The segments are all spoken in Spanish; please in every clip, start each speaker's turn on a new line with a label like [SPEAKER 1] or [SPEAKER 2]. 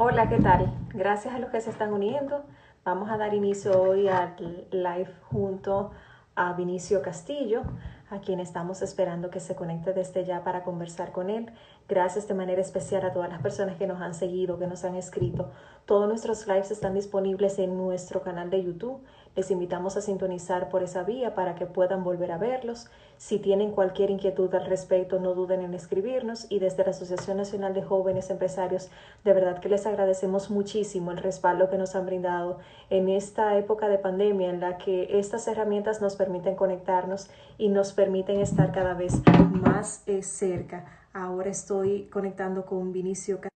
[SPEAKER 1] Hola, ¿qué tal? Gracias a los que se están uniendo. Vamos a dar inicio hoy al live junto a Vinicio Castillo, a quien estamos esperando que se conecte desde ya para conversar con él. Gracias de manera especial a todas las personas que nos han seguido, que nos han escrito. Todos nuestros lives están disponibles en nuestro canal de YouTube. Les invitamos a sintonizar por esa vía para que puedan volver a verlos. Si tienen cualquier inquietud al respecto, no duden en escribirnos, y desde la Asociación Nacional de Jóvenes Empresarios, de verdad que les agradecemos muchísimo el respaldo que nos han brindado en esta época de pandemia en la que estas herramientas nos permiten conectarnos y nos permiten estar cada vez más cerca. Ahora estoy conectando con Vinicio, con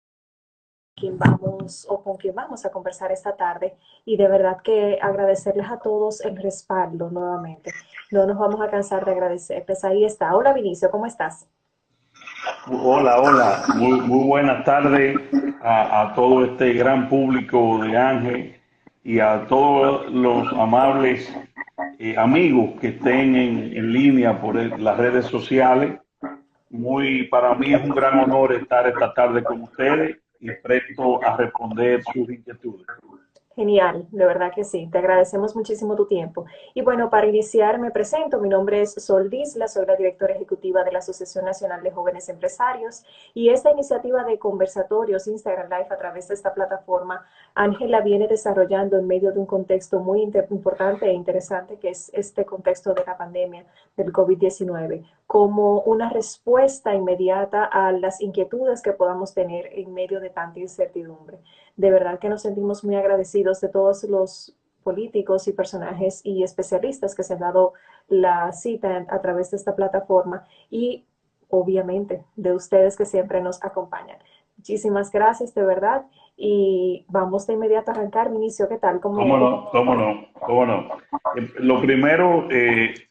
[SPEAKER 1] quien vamos a conversar esta tarde, y de verdad que agradecerles a todos el respaldo nuevamente. No nos vamos a cansar de agradecerles. Ahí está. Hola Vinicio, ¿cómo estás?
[SPEAKER 2] Hola, hola, muy buenas tardes a todo este gran público de Ángel y a todos los amables amigos que estén en línea por las redes sociales. Para mí es un gran honor estar esta tarde con ustedes y presto a responder sus inquietudes.
[SPEAKER 1] Genial, de verdad que sí. Te agradecemos muchísimo tu tiempo. Y bueno, para iniciar me presento. Mi nombre es Sol Disla, soy la directora ejecutiva de la Asociación Nacional de Jóvenes Empresarios, y esta iniciativa de conversatorios Instagram Live a través de esta plataforma, Ángela viene desarrollando en medio de un contexto muy importante e interesante, que es este contexto de la pandemia del COVID-19, como una respuesta inmediata a las inquietudes que podamos tener en medio de tanta incertidumbre. De verdad que nos sentimos muy agradecidos de todos los políticos y personajes y especialistas que se han dado la cita a través de esta plataforma, y obviamente de ustedes que siempre nos acompañan. Muchísimas gracias, de verdad. Y vamos de inmediato a arrancar. Vinicio, ¿qué tal?
[SPEAKER 2] ¿Cómo no? ¿Cómo no? ¿Cómo no? Lo primero,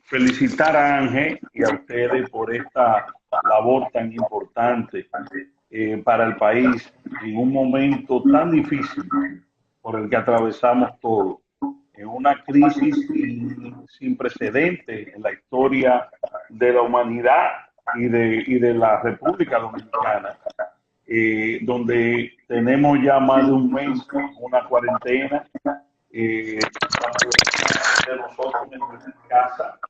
[SPEAKER 2] felicitar a Ángel y a ustedes por esta labor tan importante para el país en un momento tan difícil por el que atravesamos todos, en una crisis sin precedentes en la historia de la humanidad y de la República Dominicana, donde tenemos ya más de un mes en una cuarentena, de nosotros en nuestra casa,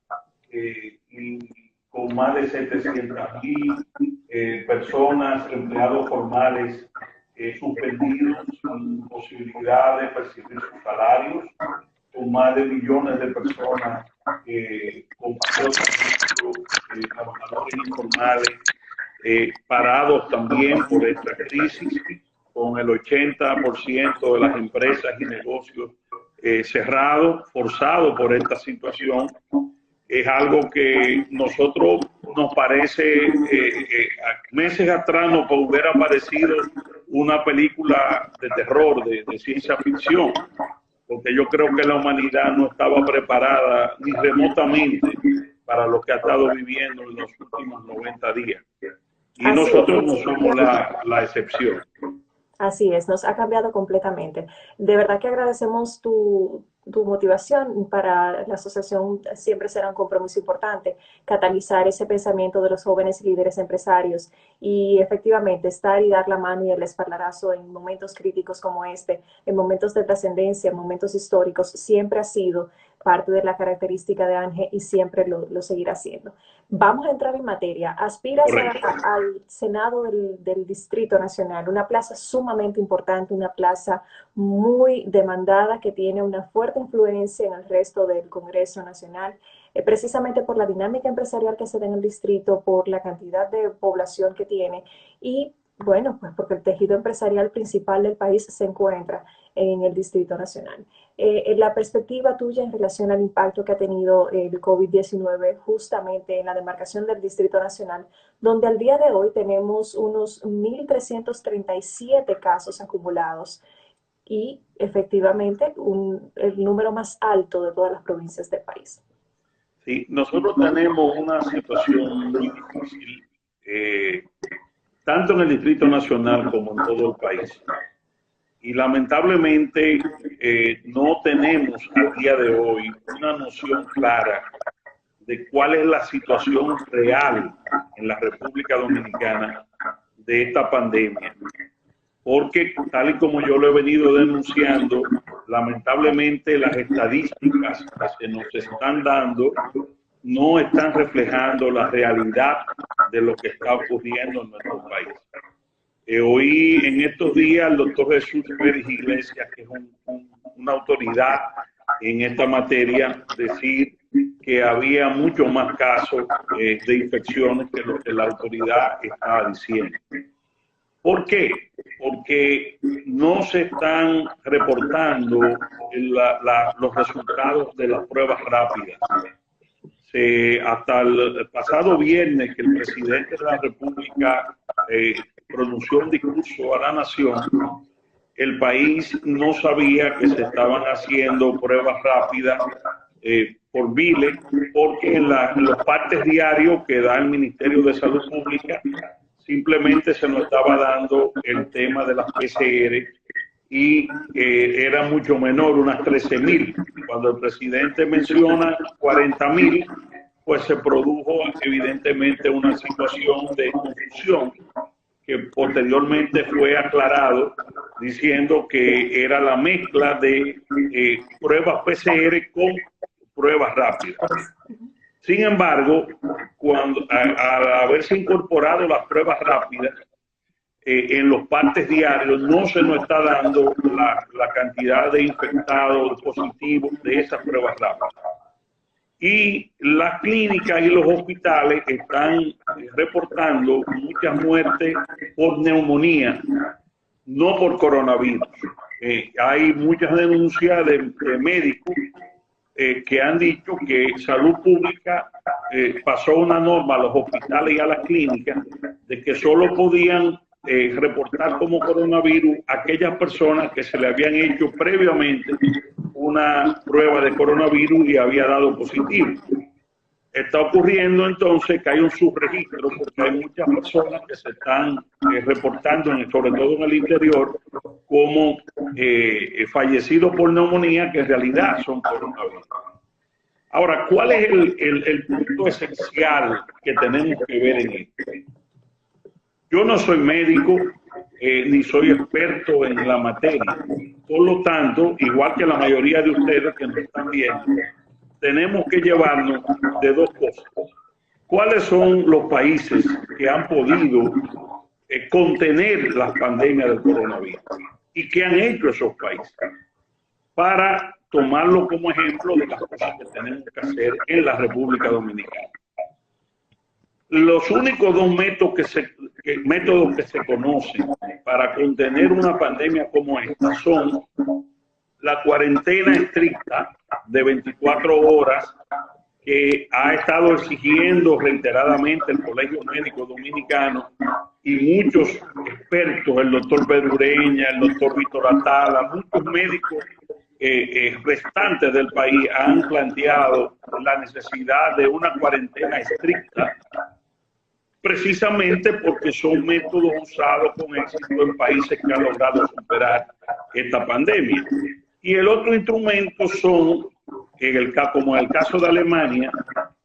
[SPEAKER 2] y con más de 700.000 personas, empleados formales suspendidos sin posibilidad de percibir sus salarios, con más de millones de personas compatriotas trabajadores informales parados también por esta crisis, con el 80% de las empresas y negocios cerrados, forzados por esta situación. Es algo que nosotros nos parece, meses atrás nos hubiera parecido una película de terror, de ciencia ficción, porque yo creo que la humanidad no estaba preparada ni remotamente para lo que ha estado viviendo en los últimos 90 días. Y
[SPEAKER 1] Así
[SPEAKER 2] nosotros no
[SPEAKER 1] es.
[SPEAKER 2] somos la excepción.
[SPEAKER 1] Así es, nos ha cambiado completamente. De verdad que agradecemos tu motivación. Para la asociación siempre será un compromiso importante catalizar ese pensamiento de los jóvenes líderes empresarios, y efectivamente estar y dar la mano y el espaldarazo en momentos críticos como este, en momentos de trascendencia, en momentos históricos, siempre ha sido parte de la característica de Ángel y siempre lo seguirá siendo. Vamos a entrar en materia. Aspiras
[SPEAKER 2] Correcto.
[SPEAKER 1] al Senado del Distrito Nacional, una plaza sumamente importante, una plaza muy demandada que tiene una fuerte influencia en el resto del Congreso Nacional, precisamente por la dinámica empresarial que se da en el distrito, por la cantidad de población que tiene, y bueno, pues porque el tejido empresarial principal del país se encuentra en el Distrito Nacional. La perspectiva tuya en relación al impacto que ha tenido el COVID-19 justamente en la demarcación del Distrito Nacional, donde al día de hoy tenemos unos 1.337 casos acumulados y efectivamente el número más alto de todas las provincias del país.
[SPEAKER 2] Sí, nosotros tenemos una situación muy difícil, eh, tanto en el Distrito Nacional como en todo el país. Y lamentablemente no tenemos al día de hoy una noción clara de cuál es la situación real en la República Dominicana de esta pandemia. Porque, tal y como yo lo he venido denunciando, lamentablemente las estadísticas que se nos están dando no están reflejando la realidad de lo que está ocurriendo en nuestro país. Oí en estos días al doctor Jesús Pérez Iglesias, que es una autoridad en esta materia, decir que había mucho más casos de infecciones que lo que la autoridad estaba diciendo. ¿Por qué? Porque no se están reportando los resultados de las pruebas rápidas. Hasta el pasado viernes, que el presidente de la República pronunció un discurso a la nación, el país no sabía que se estaban haciendo pruebas rápidas por viles, porque en los partes diarios que da el Ministerio de Salud Pública simplemente se nos estaba dando el tema de las PCR y era mucho menor, unas 13.000. Cuando el presidente menciona 40.000, pues se produjo evidentemente una situación de confusión que posteriormente fue aclarado diciendo que era la mezcla de pruebas PCR con pruebas rápidas. Sin embargo, al haberse incorporado las pruebas rápidas en los partes diarios, no se nos está dando la cantidad de infectados positivos de esas pruebas rápidas. Y las clínicas y los hospitales están reportando muchas muertes por neumonía, no por coronavirus. Hay muchas denuncias de médicos que han dicho que Salud Pública pasó una norma a los hospitales y a las clínicas de que solo podían reportar como coronavirus a aquellas personas que se le habían hecho previamente una prueba de coronavirus y había dado positivo. Está ocurriendo entonces que hay un subregistro porque hay muchas personas que se están reportando, sobre todo en el interior, como fallecidos por neumonía, que en realidad son coronavirus. Ahora, ¿cuál es el punto esencial que tenemos que ver en esto? Yo no soy médico ni soy experto en la materia. Por lo tanto, igual que la mayoría de ustedes que nos están viendo, tenemos que llevarnos de dos cosas. ¿Cuáles son los países que han podido contener las pandemias del coronavirus? ¿Y qué han hecho esos países? Para tomarlo como ejemplo de las cosas que tenemos que hacer en la República Dominicana. Los únicos dos métodos que se conocen para contener una pandemia como esta son la cuarentena estricta de 24 horas que ha estado exigiendo reiteradamente el Colegio Médico Dominicano y muchos expertos, el doctor Pedro Ureña, el doctor Víctor Atala, muchos médicos restantes del país han planteado la necesidad de una cuarentena estricta, precisamente porque son métodos usados con éxito en países que han logrado superar esta pandemia. Y el otro instrumento son, como en el caso de Alemania,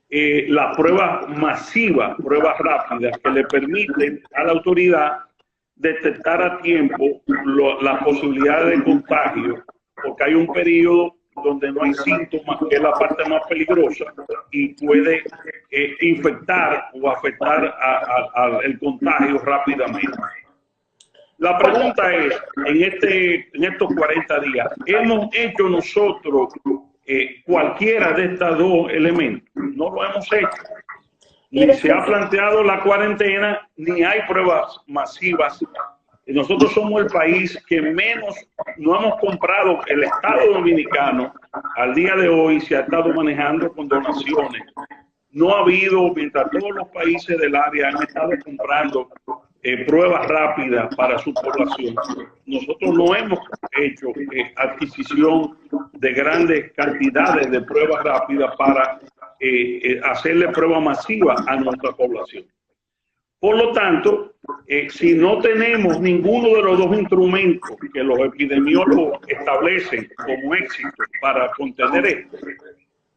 [SPEAKER 2] las pruebas masivas, pruebas rápidas, que le permiten a la autoridad detectar a tiempo las posibilidades de contagio, porque hay un periodo donde no hay síntomas, que es la parte más peligrosa, y puede infectar o afectar al contagio rápidamente. La pregunta es, en estos 40 días, ¿hemos hecho nosotros cualquiera de estos dos elementos? No lo hemos hecho. Ni se ha planteado la cuarentena, ni hay pruebas masivas. Nosotros somos el país que menos no hemos comprado. El Estado Dominicano al día de hoy se ha estado manejando con donaciones. No ha habido, mientras todos los países del área han estado comprando pruebas rápidas para su población, nosotros no hemos hecho adquisición de grandes cantidades de pruebas rápidas para hacerle prueba masiva a nuestra población. Por lo tanto, si no tenemos ninguno de los dos instrumentos que los epidemiólogos establecen como éxito para contener esto,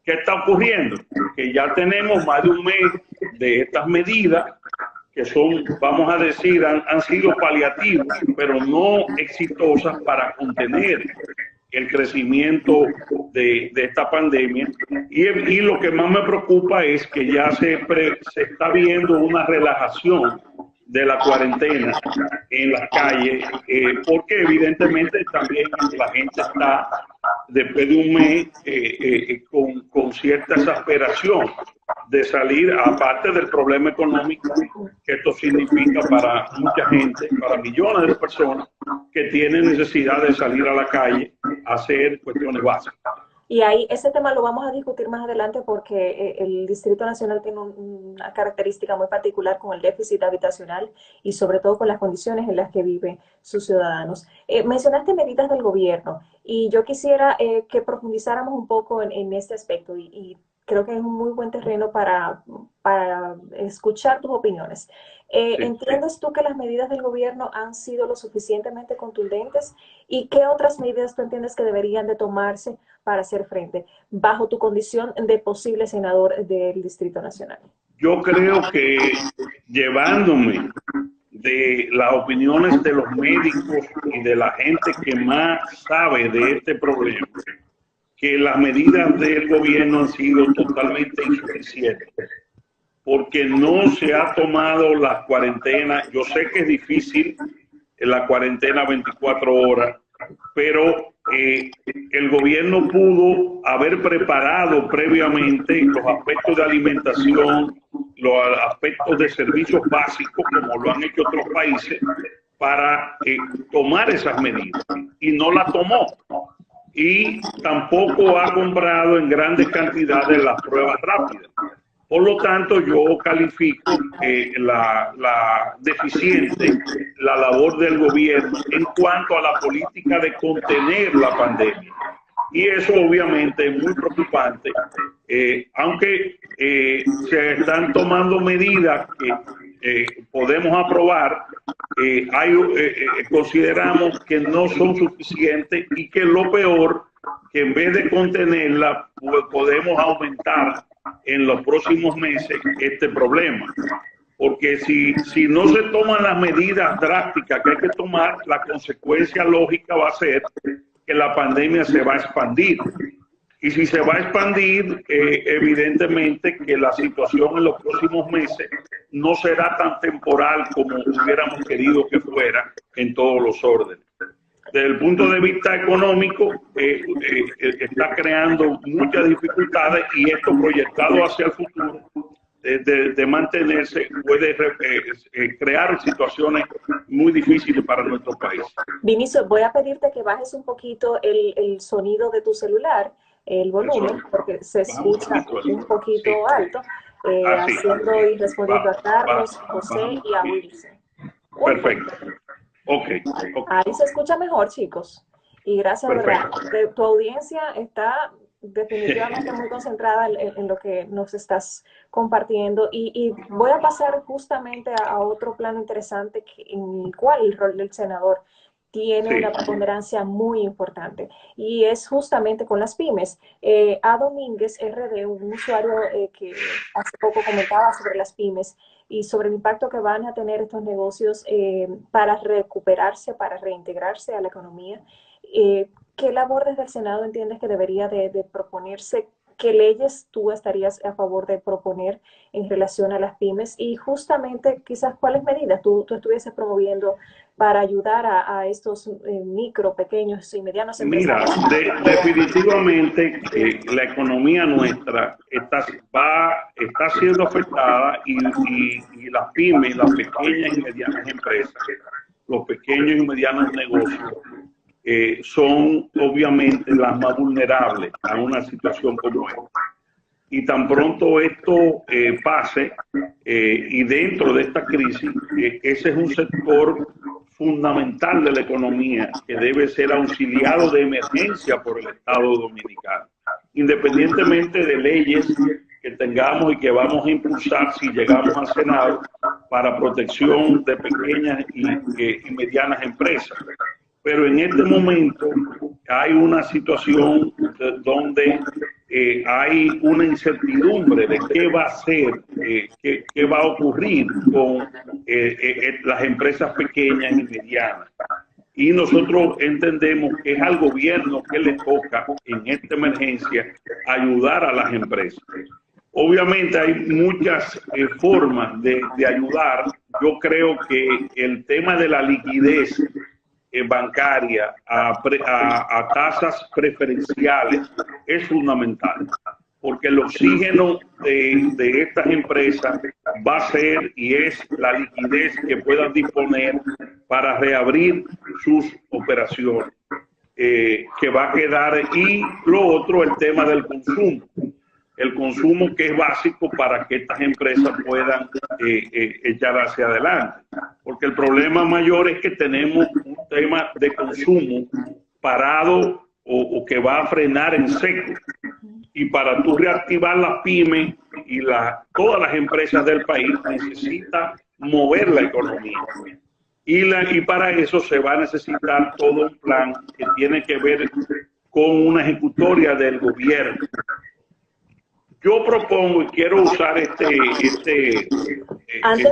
[SPEAKER 2] ¿Qué está ocurriendo? Que ya tenemos más de un mes de estas medidas que son, vamos a decir, han sido paliativas, pero no exitosas para contener el crecimiento de esta pandemia. Y lo que más me preocupa es que ya se está viendo una relajación de la cuarentena en las calles, porque evidentemente también la gente está, después de un mes, con cierta exasperación de salir, aparte del problema económico que esto significa para mucha gente, para millones de personas que tienen necesidad de salir a la calle a hacer cuestiones básicas.
[SPEAKER 1] Y ahí ese tema lo vamos a discutir más adelante porque el Distrito Nacional tiene una característica muy particular con el déficit habitacional y sobre todo con las condiciones en las que viven sus ciudadanos. Mencionaste medidas del gobierno y yo quisiera que profundizáramos un poco en este aspecto y creo que es un muy buen terreno para escuchar tus opiniones. ¿Entiendes tú que las medidas del gobierno han sido lo suficientemente contundentes? ¿Y qué otras medidas tú entiendes que deberían de tomarse para hacer frente, bajo tu condición de posible senador del Distrito Nacional?
[SPEAKER 2] Yo creo que llevándome de las opiniones de los médicos y de la gente que más sabe de este problema, que las medidas del gobierno han sido totalmente insuficientes, porque no se ha tomado la cuarentena. Yo sé que es difícil la cuarentena 24 horas, pero el gobierno pudo haber preparado previamente los aspectos de alimentación, los aspectos de servicios básicos, como lo han hecho otros países, para tomar esas medidas, y no las tomó. Y tampoco ha comprado en grandes cantidades las pruebas rápidas. Por lo tanto, yo califico la deficiente la labor del gobierno en cuanto a la política de contener la pandemia. Y eso obviamente es muy preocupante, aunque se están tomando medidas que podemos aprobar, consideramos que no son suficientes y que lo peor, que en vez de contenerla, pues podemos aumentar en los próximos meses este problema. Porque si no se toman las medidas drásticas que hay que tomar, la consecuencia lógica va a ser que la pandemia se va a expandir. Y si se va a expandir, evidentemente que la situación en los próximos meses no será tan temporal como hubiéramos querido que fuera en todos los órdenes. Desde el punto de vista económico, está creando muchas dificultades, y esto proyectado hacia el futuro, de mantenerse, puede crear situaciones muy difíciles para nuestro país.
[SPEAKER 1] Vinicio, voy a pedirte que bajes un poquito el sonido de tu celular, el volumen, porque se escucha un poquito alto, haciendo y respondiendo a Carlos, José y a Wilson.
[SPEAKER 2] Perfecto. Okay.
[SPEAKER 1] Ahí se escucha mejor, chicos. Y gracias, ¿verdad? Tu audiencia está definitivamente muy concentrada en lo que nos estás compartiendo. Y voy a pasar justamente a otro plano interesante en el cual el rol del senador tiene una preponderancia muy importante, y es justamente con las pymes. A Domínguez RD, un usuario que hace poco comentaba sobre las pymes y sobre el impacto que van a tener estos negocios para recuperarse, para reintegrarse a la economía. ¿Qué labor desde el Senado entiendes que debería de proponerse? ¿Qué leyes tú estarías a favor de proponer en relación a las pymes? Y justamente, quizás, ¿cuáles medidas tú estuvieses promoviendo para ayudar a estos micro, pequeños y medianos empresarios?
[SPEAKER 2] Mira, definitivamente la economía nuestra está siendo afectada, y las pymes, las pequeñas y medianas empresas, los pequeños y medianos negocios, son obviamente las más vulnerables a una situación como esta. Y tan pronto esto pase, y dentro de esta crisis, ese es un sector fundamental de la economía que debe ser auxiliado de emergencia por el Estado dominicano, independientemente de leyes que tengamos y que vamos a impulsar si llegamos al Senado para protección de pequeñas y medianas empresas. Pero en este momento hay una situación donde hay una incertidumbre de qué va a ser, qué va a ocurrir con las empresas pequeñas y medianas. Y nosotros entendemos que es al gobierno que le toca en esta emergencia ayudar a las empresas. Obviamente hay muchas formas de ayudar. Yo creo que el tema de la liquidez bancaria a tasas preferenciales es fundamental, porque el oxígeno de estas empresas va a ser y es la liquidez que puedan disponer para reabrir sus operaciones, que va a quedar. Y lo otro, el tema del consumo. El consumo, que es básico para que estas empresas puedan echar hacia adelante. Porque el problema mayor es que tenemos un tema de consumo parado o que va a frenar en seco. Y para tú reactivar las pymes y todas las empresas del país, necesita mover la economía. Y para eso se va a necesitar todo un plan que tiene que ver con una ejecutoria del gobierno. Yo propongo y quiero usar este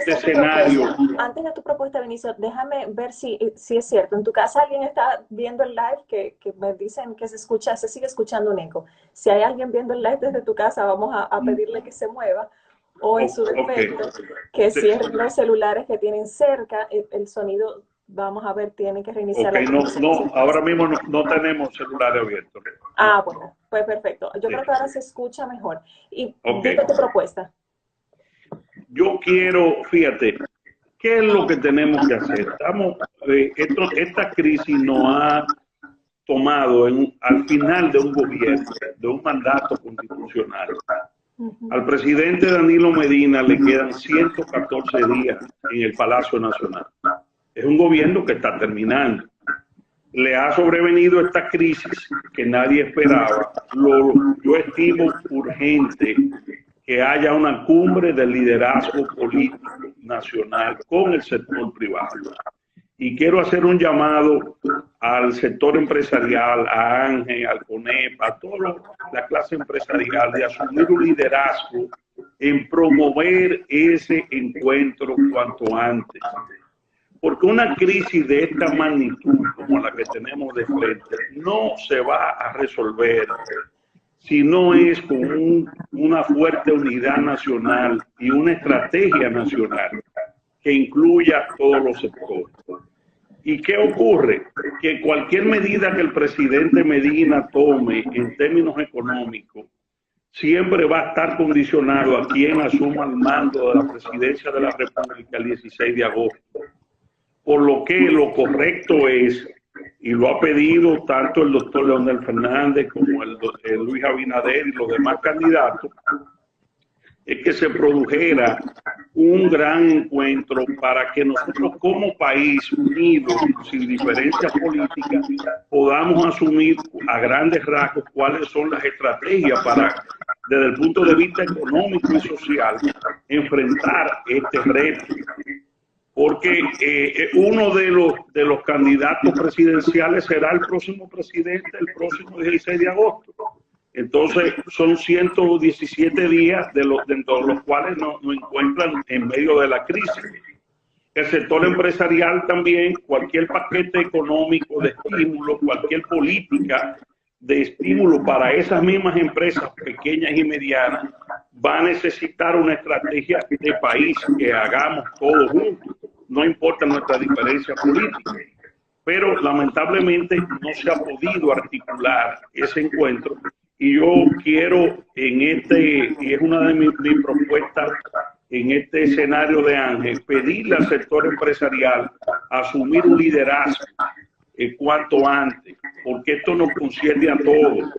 [SPEAKER 2] escenario.
[SPEAKER 1] Antes de tu propuesta, Benicio, déjame ver si es cierto. En tu casa alguien está viendo el live que me dicen que se sigue escuchando un eco. Si hay alguien viendo el live desde tu casa, vamos a pedirle que se mueva. O en su defecto, que cierren los celulares que tienen cerca, el sonido, vamos a ver, tiene que reiniciar.
[SPEAKER 2] No, ahora mismo no tenemos celulares abiertos.
[SPEAKER 1] Ah, bueno, pues perfecto. Yo creo que ahora se escucha mejor. Y dime tu propuesta.
[SPEAKER 2] Yo quiero, fíjate, ¿qué es lo que tenemos que hacer? Esta crisis nos ha tomado al final de un gobierno, de un mandato constitucional. Al presidente Danilo Medina le quedan 114 días en el Palacio Nacional. Es un gobierno que está terminando. Le ha sobrevenido esta crisis que nadie esperaba. Yo estimo urgente que haya una cumbre de liderazgo político nacional con el sector privado. Y quiero hacer un llamado al sector empresarial, a Ángel, al CONEP, a toda la clase empresarial, de asumir un liderazgo en promover ese encuentro cuanto antes. Porque una crisis de esta magnitud como la que tenemos de frente no se va a resolver si no es con una fuerte unidad nacional y una estrategia nacional que incluya todos los sectores. ¿Y qué ocurre? Que cualquier medida que el presidente Medina tome en términos económicos siempre va a estar condicionado a quien asuma el mando de la presidencia de la República el 16 de agosto. Por lo que lo correcto es, y lo ha pedido tanto el doctor Leonel Fernández como el Luis Abinader y los demás candidatos, es que se produjera un gran encuentro para que nosotros como país unidos, sin diferencias políticas, podamos asumir a grandes rasgos cuáles son las estrategias para, desde el punto de vista económico y social, enfrentar este reto. Porque uno de los candidatos presidenciales será el próximo presidente el próximo 16 de agosto. Entonces son 117 días dentro de los cuales nos encuentran en medio de la crisis. El sector empresarial también, cualquier paquete económico de estímulo, cualquier política de estímulo para esas mismas empresas pequeñas y medianas, va a necesitar una estrategia de país que hagamos todos juntos, no importa nuestra diferencia política. Pero lamentablemente no se ha podido articular ese encuentro. Y yo quiero y es una de mis propuestas en este escenario de Ángel, pedirle al sector empresarial asumir un liderazgo cuanto antes, porque esto nos concierne a todos.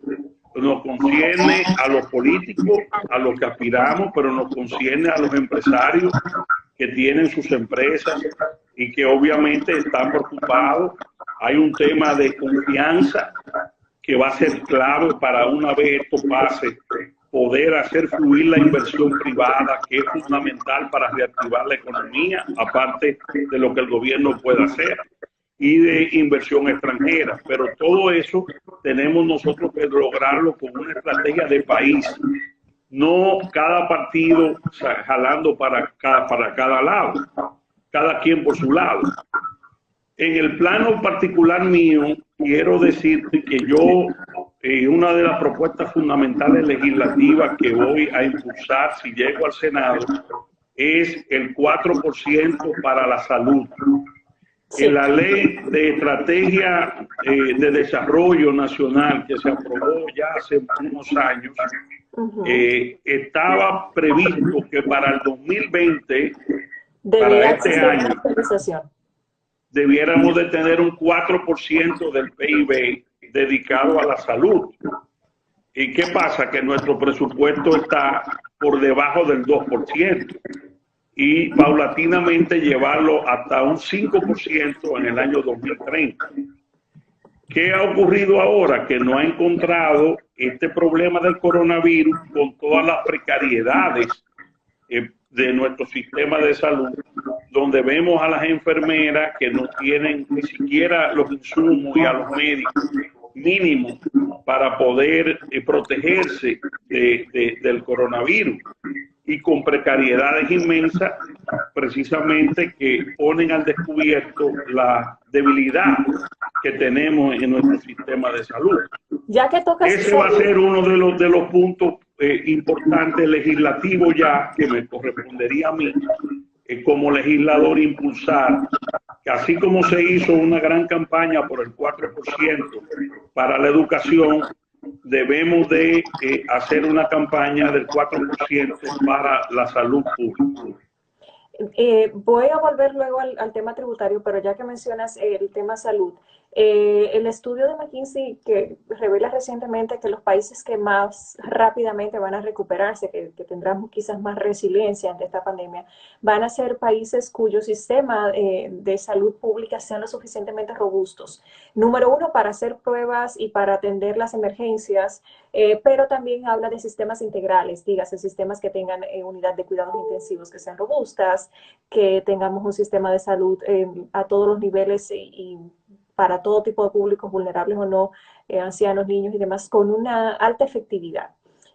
[SPEAKER 2] Nos concierne a los políticos, a los que aspiramos, pero nos concierne a los empresarios que tienen sus empresas y que obviamente están preocupados. Hay un tema de confianza que va a ser clave para, una vez esto pase, poder hacer fluir la inversión privada, que es fundamental para reactivar la economía, aparte de lo que el gobierno puede hacer. y de inversión extranjera. Pero todo eso tenemos nosotros que lograrlo con una estrategia de país, no cada partido jalando para cada lado, cada quien por su lado. En el plano particular mío, quiero decirte que yo, una de las propuestas fundamentales legislativas que voy a impulsar si llego al Senado es el 4% para la salud.
[SPEAKER 1] Sí.
[SPEAKER 2] En la ley de estrategia de desarrollo nacional que se aprobó ya hace unos años, estaba previsto que para el 2020, para este año, debiéramos de tener un 4% del PIB dedicado a la salud. ¿Y qué pasa? Que nuestro presupuesto está por debajo del 2% y paulatinamente llevarlo hasta un 5% en el año 2030. ¿Qué ha ocurrido ahora? Que no ha encontrado este problema del coronavirus con todas las precariedades de nuestro sistema de salud, donde vemos a las enfermeras que no tienen ni siquiera los insumos y a los médicos mínimos para poder protegerse del coronavirus, y con precariedades inmensas, precisamente que ponen al descubierto la debilidad que tenemos en nuestro sistema de salud.
[SPEAKER 1] Ya que tocas
[SPEAKER 2] ese va a ser uno de los puntos importantes legislativos ya que me correspondería a mí como legislador impulsar, que así como se hizo una gran campaña por el 4% para la educación, debemos de hacer una campaña del 4% para la salud pública.
[SPEAKER 1] Voy a volver luego al tema tributario, pero ya que mencionas el tema salud, el estudio de McKinsey que revela recientemente que los países que más rápidamente van a recuperarse, que tendrán quizás más resiliencia ante esta pandemia, van a ser países cuyo sistema de salud pública sean lo suficientemente robustos. Número uno, para hacer pruebas y para atender las emergencias, pero también habla de sistemas integrales, dígase, sistemas que tengan unidad de cuidados intensivos que sean robustas, que tengamos un sistema de salud a todos los niveles y para todo tipo de públicos, vulnerables o no, ancianos, niños y demás, con una alta efectividad.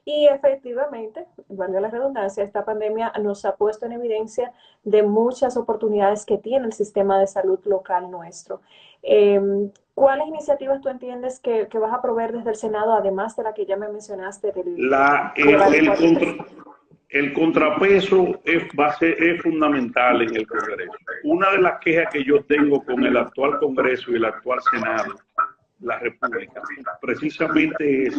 [SPEAKER 1] Y efectivamente, valga la redundancia, esta pandemia nos ha puesto en evidencia de muchas oportunidades que tiene el sistema de salud local nuestro. ¿Cuáles iniciativas tú entiendes que vas a proveer desde el Senado, además de la que ya me mencionaste?
[SPEAKER 2] El contrapeso es fundamental en el Congreso. Una de las quejas que yo tengo con el actual Congreso y el actual Senado, la República, precisamente es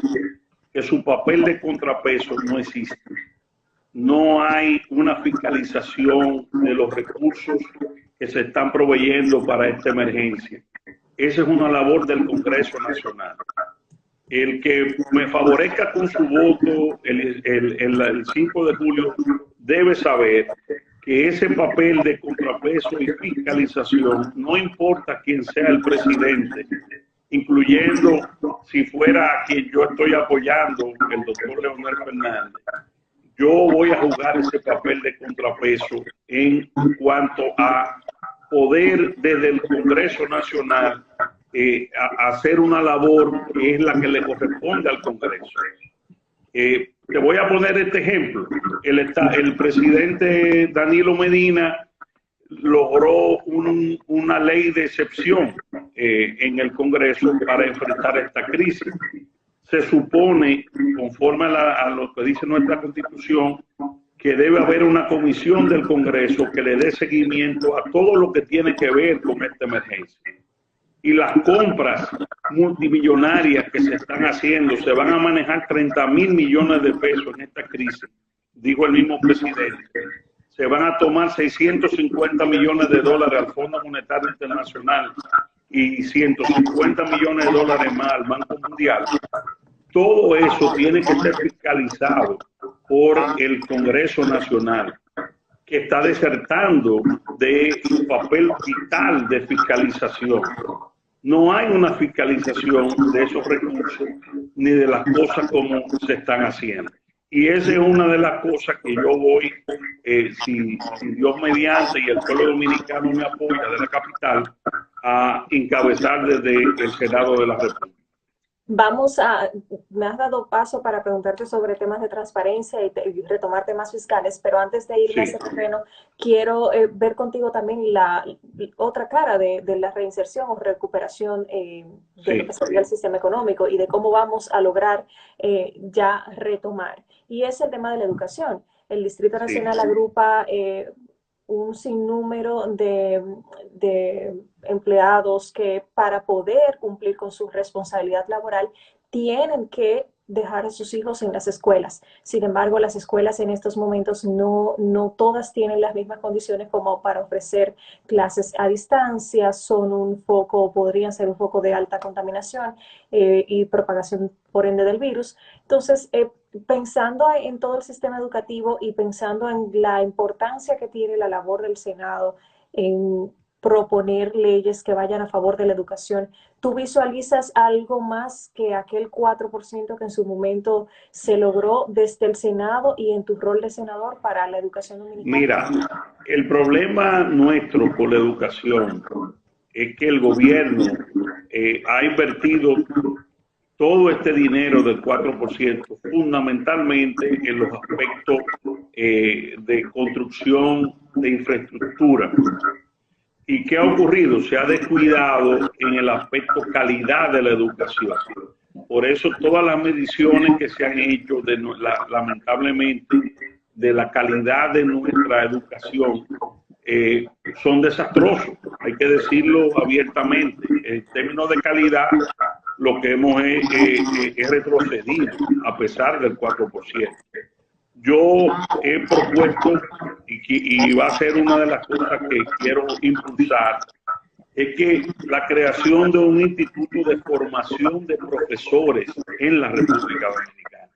[SPEAKER 2] que su papel de contrapeso no existe. No hay una fiscalización de los recursos que se están proveyendo para esta emergencia. Esa es una labor del Congreso Nacional. El que me favorezca con su voto el 5 de julio debe saber que ese papel de contrapeso y fiscalización, no importa quién sea el presidente, incluyendo si fuera a quien yo estoy apoyando, el doctor Leonel Fernández, yo voy a jugar ese papel de contrapeso en cuanto a poder desde el Congreso Nacional hacer una labor que es la que le corresponde al Congreso. Te voy a poner este ejemplo. El presidente Danilo Medina logró una ley de excepción en el Congreso para enfrentar esta crisis. Se supone, conforme a lo que dice nuestra Constitución, que debe haber una comisión del Congreso que le dé seguimiento a todo lo que tiene que ver con esta emergencia. Y las compras multimillonarias que se están haciendo, se van a manejar 30.000 millones de pesos en esta crisis, dijo el mismo presidente. Se van a tomar 650 millones de dólares al Fondo Monetario Internacional y 150 millones de dólares más al Banco Mundial. Todo eso tiene que ser fiscalizado por el Congreso Nacional, que está desertando de su papel vital de fiscalización. No hay una fiscalización de esos recursos ni de las cosas como se están haciendo. Y esa es una de las cosas que yo voy, si Dios mediante y el pueblo dominicano me apoya de la capital, a encabezar desde el Senado de la República.
[SPEAKER 1] Me has dado paso para preguntarte sobre temas de transparencia y retomar temas fiscales, pero antes de irme a ese
[SPEAKER 2] Sí,
[SPEAKER 1] terreno, quiero ver contigo también la otra cara de la reinserción o recuperación de lo que
[SPEAKER 2] sí,
[SPEAKER 1] sería el sistema económico y de cómo vamos a lograr ya retomar. Y es el tema de la educación. El Distrito
[SPEAKER 2] sí.
[SPEAKER 1] Nacional agrupa un sinnúmero de empleados que para poder cumplir con su responsabilidad laboral tienen que dejar a sus hijos en las escuelas. Sin embargo, las escuelas en estos momentos no todas tienen las mismas condiciones como para ofrecer clases a distancia, son un foco, podrían ser un foco de alta contaminación y propagación por ende del virus. Entonces, pensando en todo el sistema educativo y pensando en la importancia que tiene la labor del Senado en proponer leyes que vayan a favor de la educación, ¿tú visualizas algo más que aquel 4% que en su momento se logró desde el Senado y en tu rol de senador para la educación dominicana?
[SPEAKER 2] Mira, el problema nuestro con la educación es que el gobierno ha invertido todo este dinero del 4% fundamentalmente en los aspectos de construcción de infraestructura. ¿Y qué ha ocurrido? Se ha descuidado en el aspecto calidad de la educación. Por eso todas las mediciones que se han hecho, lamentablemente, de la calidad de nuestra educación son desastrosos. Hay que decirlo abiertamente. En términos de calidad, lo que hemos es retrocedido a pesar del 4%. Yo he propuesto, y va a ser una de las cosas que quiero impulsar, es que la creación de un instituto de formación de profesores en la República Dominicana.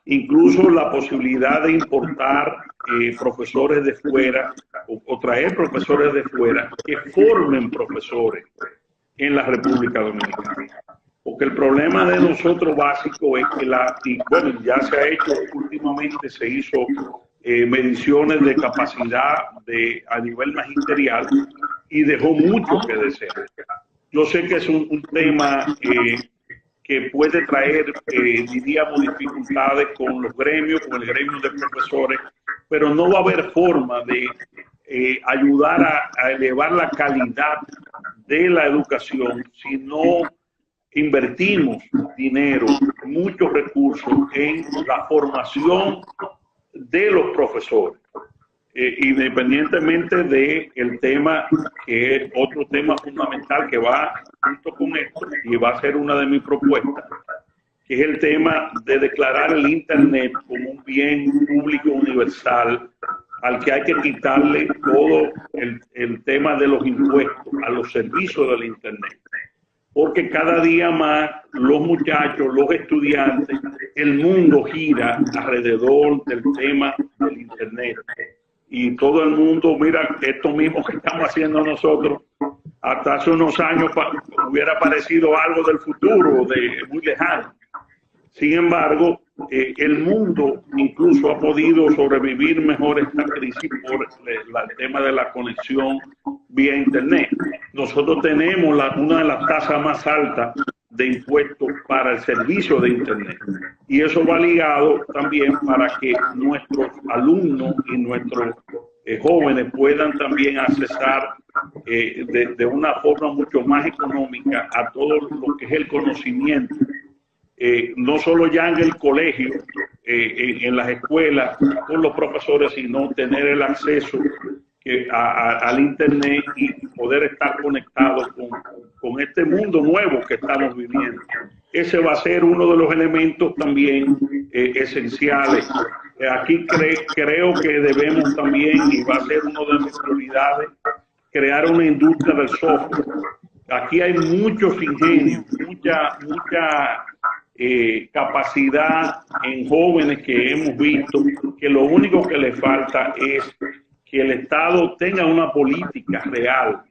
[SPEAKER 2] Incluso la posibilidad de importar profesores de fuera o traer profesores de fuera que formen profesores en la República Dominicana. Porque el problema de nosotros básico es que bueno, ya se ha hecho, últimamente se hizo mediciones de capacidad a nivel magisterial y dejó mucho que desear. Yo sé que es un tema que puede traer, diríamos, dificultades con los gremios, con el gremio de profesores, pero no va a haber forma de ayudar a elevar la calidad de la educación si no invertimos dinero, muchos recursos en la formación de los profesores, independientemente del tema, que es otro tema fundamental que va junto con esto y va a ser una de mis propuestas, que es el tema de declarar el Internet como un bien público universal al que hay que quitarle todo el tema de los impuestos a los servicios del Internet. Porque cada día más los muchachos, los estudiantes, el mundo gira alrededor del tema del Internet. Y todo el mundo, mira, esto mismo que estamos haciendo nosotros, hasta hace unos años hubiera parecido algo del futuro, muy lejano. Sin embargo, el mundo incluso ha podido sobrevivir mejor esta crisis por el tema de la conexión vía Internet. Nosotros tenemos una de las tasas más altas de impuestos para el servicio de Internet. Y eso va ligado también para que nuestros alumnos y nuestros jóvenes puedan también accesar de una forma mucho más económica a todo lo que es el conocimiento. No solo ya en el colegio, en las escuelas, con los profesores, sino tener el acceso al Internet y poder estar conectados con este mundo nuevo que estamos viviendo. Ese va a ser uno de los elementos también esenciales. Aquí creo que debemos también, y va a ser una de mis prioridades, crear una industria del software. Aquí hay muchos ingenios, mucha capacidad en jóvenes que hemos visto, que lo único que les falta es que el Estado tenga una política real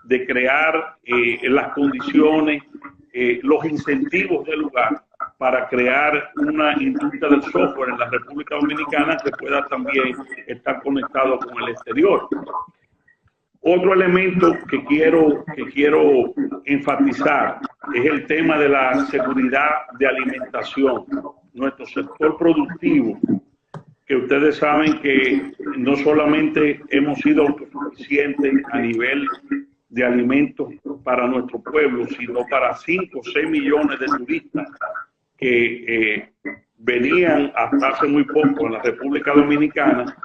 [SPEAKER 2] de crear las condiciones, los incentivos del lugar para crear una industria del software en la República Dominicana que pueda también estar conectado con el exterior. Otro elemento que quiero enfatizar es el tema de la seguridad de alimentación. Nuestro sector productivo, que ustedes saben que no solamente hemos sido autosuficientes a nivel de alimentos para nuestro pueblo, sino para 5 o 6 millones de turistas que venían hasta hace muy poco en la República Dominicana.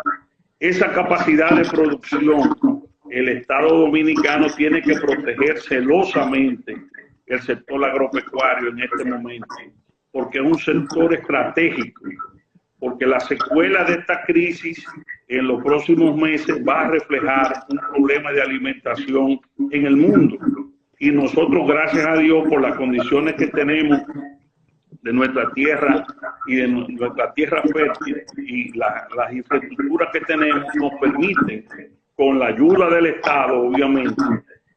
[SPEAKER 2] Esa capacidad de producción, el Estado dominicano tiene que proteger celosamente el sector agropecuario en este momento, porque es un sector estratégico, porque la secuela de esta crisis en los próximos meses va a reflejar un problema de alimentación en el mundo. Y nosotros, gracias a Dios, por las condiciones que tenemos de nuestra tierra y de nuestra tierra fértil y las infraestructuras que tenemos, nos permiten, con la ayuda del Estado, obviamente,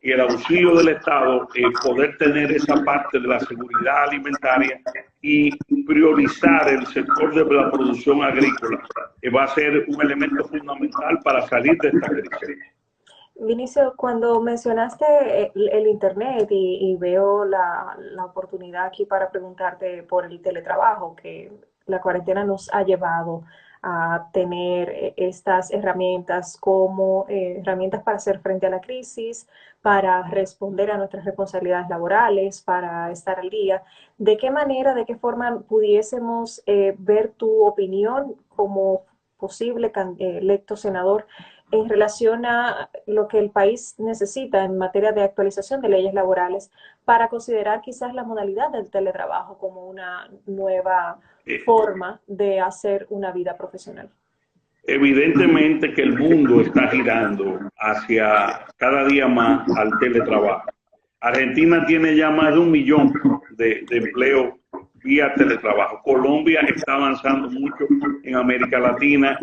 [SPEAKER 2] y el auxilio del Estado, poder tener esa parte de la seguridad alimentaria y priorizar el sector de la producción agrícola, que va a ser un elemento fundamental para salir de esta crisis.
[SPEAKER 1] Vinicio, cuando mencionaste el Internet y veo la oportunidad aquí para preguntarte por el teletrabajo, que la cuarentena nos ha llevado a tener estas herramientas como herramientas para hacer frente a la crisis, para responder a nuestras responsabilidades laborales, para estar al día. ¿De qué manera, de qué forma pudiésemos ver tu opinión como posible electo senador en relación a lo que el país necesita en materia de actualización de leyes laborales para considerar quizás la modalidad del teletrabajo como una nueva forma de hacer una vida profesional?
[SPEAKER 2] Evidentemente que el mundo está girando hacia cada día más al teletrabajo. Argentina tiene ya más de 1 millón de empleos vía teletrabajo. Colombia está avanzando mucho en América Latina.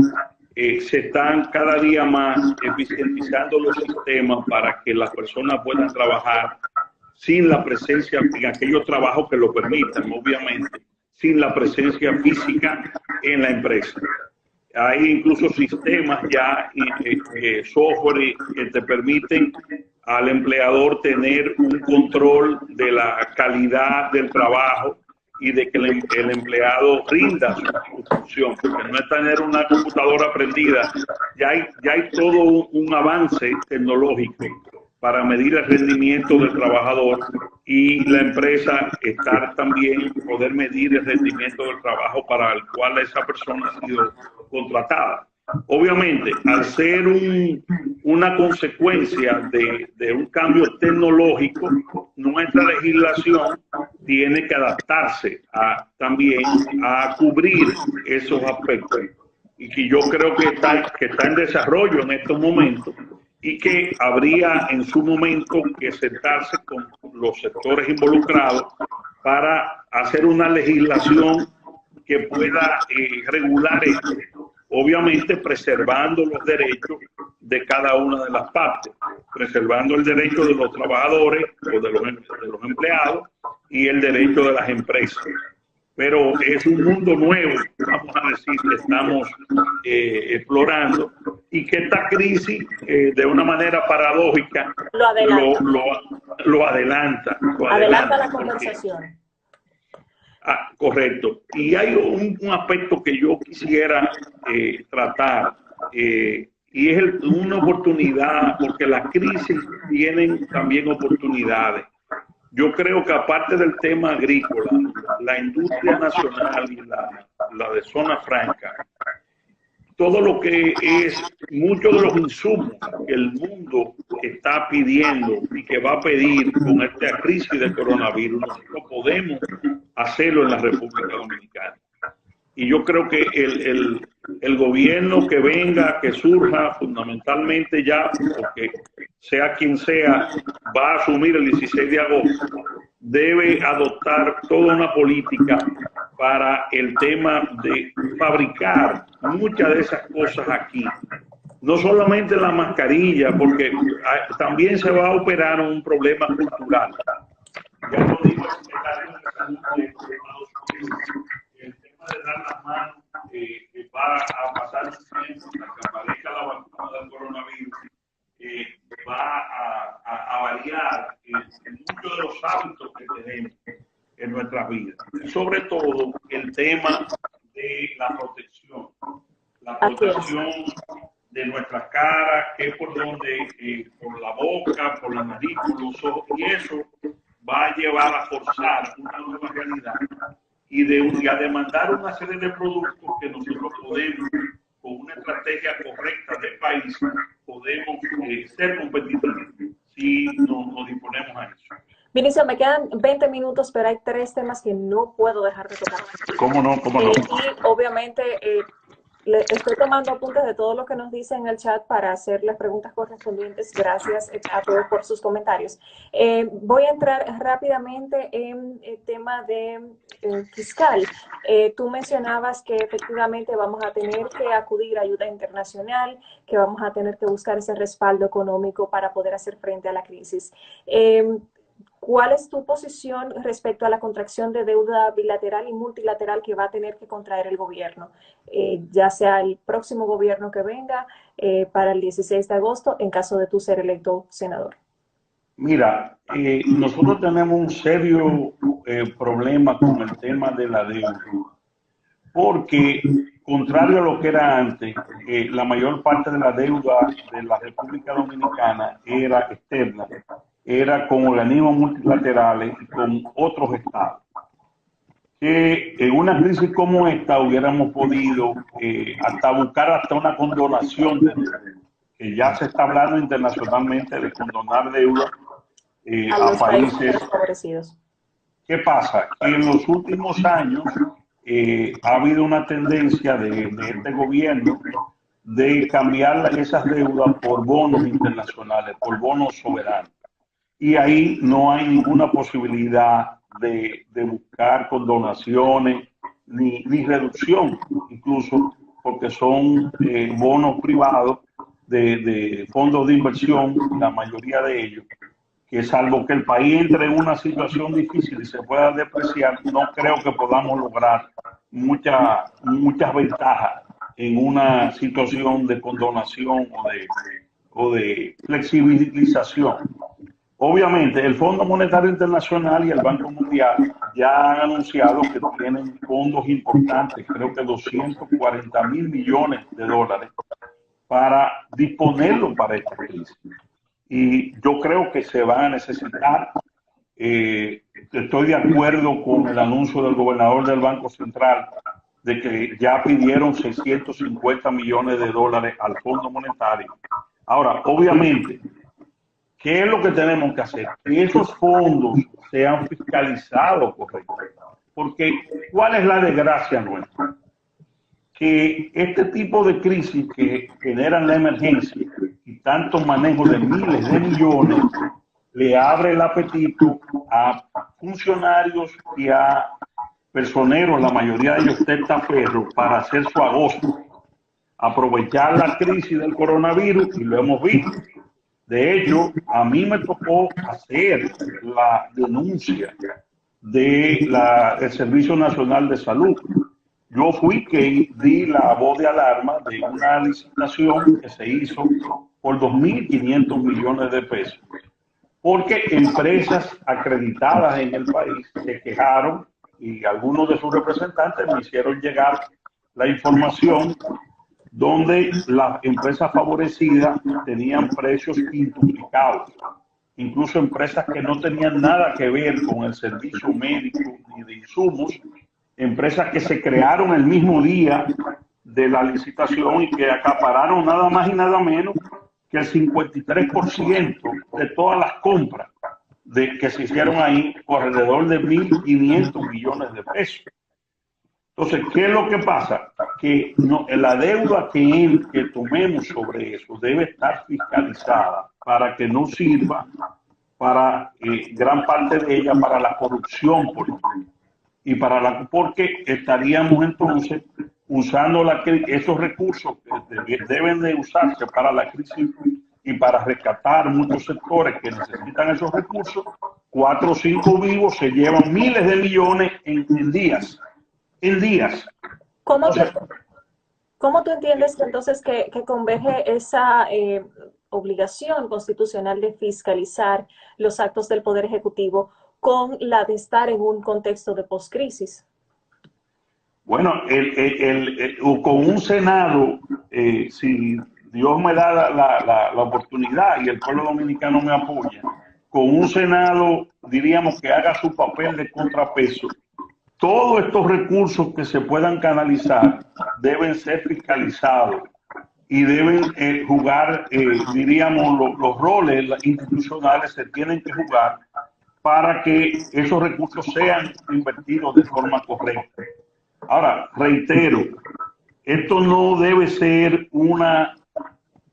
[SPEAKER 2] Se están cada día más eficientizando los sistemas para que las personas puedan trabajar sin la presencia, en aquellos trabajos que lo permitan, obviamente, sin la presencia física en la empresa. Hay incluso sistemas ya, software que te permiten al empleador tener un control de la calidad del trabajo y de que el empleado rinda su función, porque no es tener una computadora prendida, ya hay todo un avance tecnológico para medir el rendimiento del trabajador y la empresa estar también, poder medir el rendimiento del trabajo para el cual esa persona ha sido contratada. Obviamente, al ser una consecuencia de un cambio tecnológico, nuestra legislación tiene que adaptarse también a cubrir esos aspectos. Y que yo creo que está en desarrollo en estos momentos y que habría en su momento que sentarse con los sectores involucrados para hacer una legislación que pueda regular esto. Obviamente preservando los derechos de cada una de las partes, preservando el derecho de los trabajadores o de los empleados y el derecho de las empresas. Pero es un mundo nuevo, vamos a decir, que estamos explorando y que esta crisis, de una manera paradójica, lo adelanta.
[SPEAKER 1] Adelanta la conversación.
[SPEAKER 2] Correcto. Y hay un aspecto que yo quisiera tratar, y es una oportunidad, porque las crisis tienen también oportunidades. Yo creo que aparte del tema agrícola, la industria nacional y la de zona franca, todo lo que es muchos de los insumos que el mundo está pidiendo y que va a pedir con esta crisis de coronavirus, nosotros podemos hacerlo en la República Dominicana. Y yo creo que el gobierno que venga, que surja fundamentalmente ya, porque sea quien sea, va a asumir el 16 de agosto, debe adoptar toda una política para el tema de fabricar muchas de esas cosas aquí. No solamente la mascarilla, porque también se va a operar un problema cultural. Ya lo dijo el secretario de Salud de Estados Unidos, va a pasar un tiempo hasta que aparezca la vacuna del coronavirus, va a variar muchos de los hábitos que tenemos en nuestras vidas. Y sobre todo el tema de la protección de nuestra cara, que por donde, por la boca, por la nariz, por los ojos, y eso va a llevar a forzar una nueva realidad y a demandar una serie de productos que nosotros podemos, con una estrategia correcta de país, podemos ser competitivos si nos disponemos a eso.
[SPEAKER 1] Vinicio, me quedan 20 minutos, pero hay 3 temas que no puedo dejar de tocar.
[SPEAKER 2] ¿Cómo no? ¿Cómo no?
[SPEAKER 1] Y obviamente estoy tomando apuntes de todo lo que nos dice en el chat para hacer las preguntas correspondientes. Gracias a todos por sus comentarios. Voy a entrar rápidamente en el tema de fiscal. Tú mencionabas que efectivamente vamos a tener que acudir a ayuda internacional, que vamos a tener que buscar ese respaldo económico para poder hacer frente a la crisis. ¿Cuál es tu posición respecto a la contracción de deuda bilateral y multilateral que va a tener que contraer el gobierno, ya sea el próximo gobierno que venga para el 16 de agosto, en caso de tú ser electo senador?
[SPEAKER 2] Mira, nosotros tenemos un serio problema con el tema de la deuda, porque contrario a lo que era antes, la mayor parte de la deuda de la República Dominicana era externa, era con organismos multilaterales y con otros estados. Que en una crisis como esta hubiéramos podido hasta buscar hasta una condonación de deuda, que ya se está hablando internacionalmente de condonar deuda
[SPEAKER 1] a los
[SPEAKER 2] países
[SPEAKER 1] desfavorecidos.
[SPEAKER 2] ¿Qué pasa? Que en los últimos años ha habido una tendencia de este gobierno de cambiar esas deudas por bonos internacionales, por bonos soberanos. Y ahí no hay ninguna posibilidad de buscar condonaciones ni reducción, incluso porque son bonos privados de fondos de inversión, la mayoría de ellos, que salvo que el país entre en una situación difícil y se pueda depreciar, no creo que podamos lograr muchas ventajas en una situación de condonación o de flexibilización. Obviamente, el Fondo Monetario Internacional y el Banco Mundial ya han anunciado que tienen fondos importantes, creo que 240.000 millones de dólares, para disponerlo para esta crisis. Y yo creo que se van a necesitar. Estoy de acuerdo con el anuncio del gobernador del Banco Central de que ya pidieron 650 millones de dólares al Fondo Monetario. Ahora, obviamente, ¿qué es lo que tenemos que hacer? Que esos fondos sean fiscalizados correctamente. Porque, ¿cuál es la desgracia nuestra? Que este tipo de crisis que generan la emergencia y tanto manejo de miles de millones le abre el apetito a funcionarios y a personeros, la mayoría de ellos testaferros, para hacer su agosto, aprovechar la crisis del coronavirus, y lo hemos visto. De hecho, a mí me tocó hacer la denuncia del Servicio Nacional de Salud. Yo fui que di la voz de alarma de una licitación que se hizo por 2.500 millones de pesos, porque empresas acreditadas en el país se quejaron y algunos de sus representantes me hicieron llegar la información donde las empresas favorecidas tenían precios quintuplicados, incluso empresas que no tenían nada que ver con el servicio médico ni de insumos, empresas que se crearon el mismo día de la licitación y que acapararon nada más y nada menos que el 53% de todas las compras que se hicieron ahí, por alrededor de 1.500 millones de pesos. Entonces, ¿qué es lo que pasa? Que la deuda que tomemos sobre eso debe estar fiscalizada para que no sirva para gran parte de ella para la corrupción política. Y porque estaríamos entonces usando esos recursos que deben de usarse para la crisis y para rescatar muchos sectores que necesitan esos recursos. 4 o 5 vivos se llevan miles de millones en días. En días.
[SPEAKER 1] ¿Cómo ¿Cómo tú entiendes entonces que converge esa obligación constitucional de fiscalizar los actos del Poder Ejecutivo con la de estar en un contexto de poscrisis?
[SPEAKER 2] Bueno, con un Senado, si Dios me da la oportunidad y el pueblo dominicano me apoya, con un Senado, diríamos que haga su papel de contrapeso, todos estos recursos que se puedan canalizar deben ser fiscalizados y deben jugar, diríamos, los roles institucionales se tienen que jugar para que esos recursos sean invertidos de forma correcta. Ahora, reitero, esto no debe ser una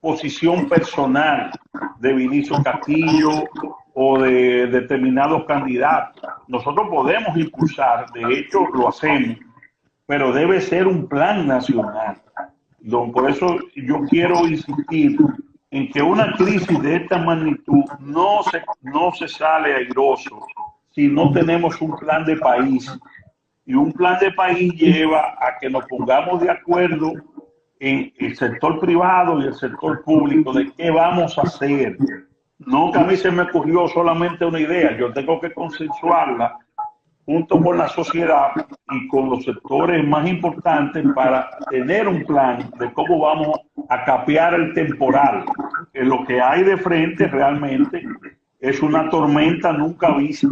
[SPEAKER 2] posición personal de Vinicio Castillo o de determinados candidatos. Nosotros podemos impulsar, de hecho lo hacemos, pero debe ser un plan nacional. Por eso yo quiero insistir en que una crisis de esta magnitud no se sale airoso si no tenemos un plan de país. Y un plan de país lleva a que nos pongamos de acuerdo en el sector privado y el sector público de qué vamos a hacer. No que a mí se me ocurrió solamente una idea, yo tengo que consensuarla junto con la sociedad y con los sectores más importantes para tener un plan de cómo vamos a capear el temporal. Que lo que hay de frente realmente es una tormenta nunca vista.